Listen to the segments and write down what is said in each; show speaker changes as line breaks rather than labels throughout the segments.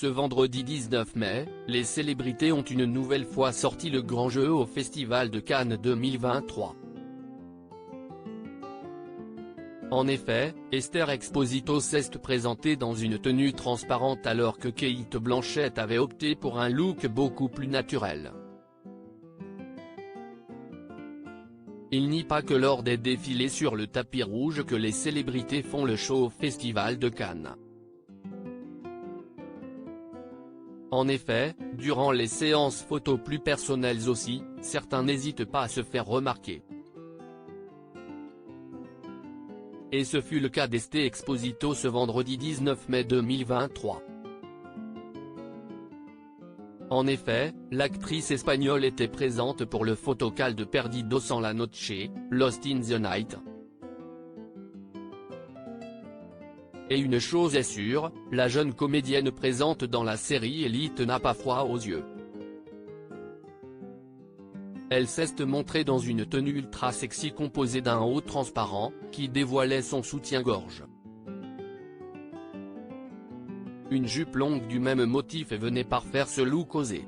Ce vendredi 19 mai, les célébrités ont une nouvelle fois sorti le grand jeu au Festival de Cannes 2023. En effet, Esther Exposito s'est présentée dans une tenue transparente alors que Cate Blanchett avait opté pour un look beaucoup plus naturel. Il n'y a pas que lors des défilés sur le tapis rouge que les célébrités font le show au Festival de Cannes. En effet, durant les séances photos plus personnelles aussi, certains n'hésitent pas à se faire remarquer. Et ce fut le cas d'Esther Exposito ce vendredi 19 mai 2023. En effet, l'actrice espagnole était présente pour le photocall de Perdidos en la Noche, Lost in the Night. Et une chose est sûre, la jeune comédienne présente dans la série Élite n'a pas froid aux yeux. Elle s'est montrée dans une tenue ultra sexy composée d'un haut transparent, qui dévoilait son soutien-gorge. Une jupe longue du même motif venait parfaire ce look osé.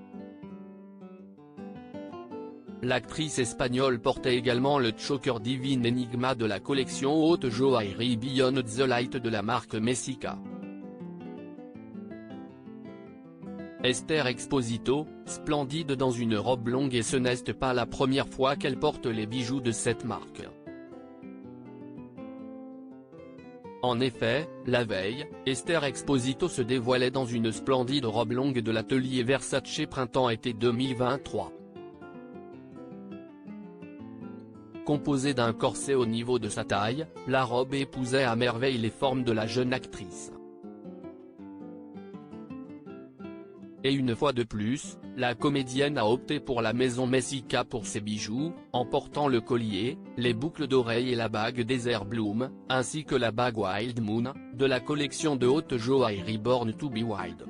L'actrice espagnole portait également le choker Divine Enigma de la collection haute joaillerie Beyond the Light de la marque Messika. Esther Exposito, splendide dans une robe longue, et ce n'est pas la première fois qu'elle porte les bijoux de cette marque. En effet, la veille, Esther Exposito se dévoilait dans une splendide robe longue de l'atelier Versace printemps-été 2023. Composée d'un corset au niveau de sa taille, la robe épousait à merveille les formes de la jeune actrice. Et une fois de plus, la comédienne a opté pour la maison Messika pour ses bijoux, en portant le collier, les boucles d'oreilles et la bague Desert Bloom, ainsi que la bague Wild Moon, de la collection de haute joaillerie Born to be Wild.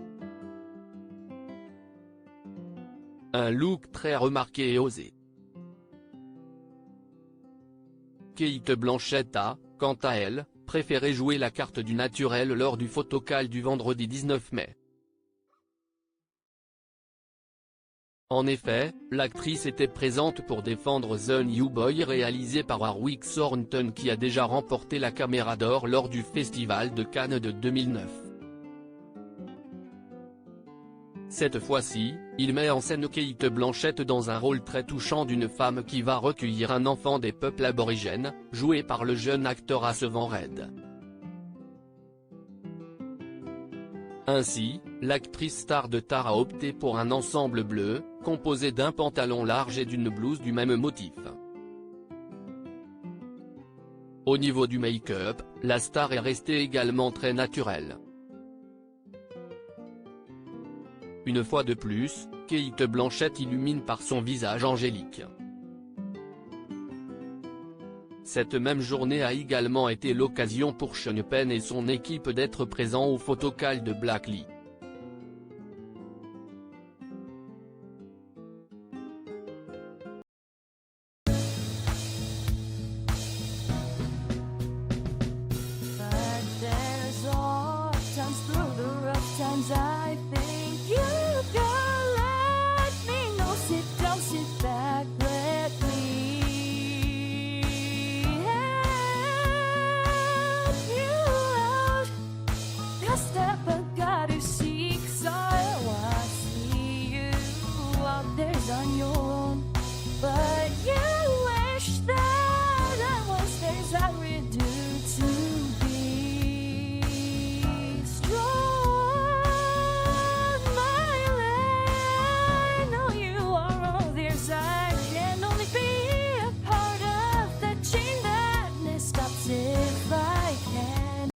Un look très remarqué et osé. Cate Blanchett a, quant à elle, préféré jouer la carte du naturel lors du photocall du vendredi 19 mai. En effet, l'actrice était présente pour défendre The New Boy réalisé par Warwick Thornton, qui a déjà remporté la Caméra d'Or lors du Festival de Cannes de 2009. Cette fois-ci, il met en scène Cate Blanchett dans un rôle très touchant d'une femme qui va recueillir un enfant des peuples aborigènes, joué par le jeune acteur Asvan Red. Ainsi, l'actrice star de Tar a opté pour un ensemble bleu, composé d'un pantalon large et d'une blouse du même motif. Au niveau du make-up, la star est restée également très naturelle. Une fois de plus, Cate Blanchett illumine par son visage angélique. Cette même journée a également été l'occasion pour Sean Penn et son équipe d'être présents au photocall de Blacklist.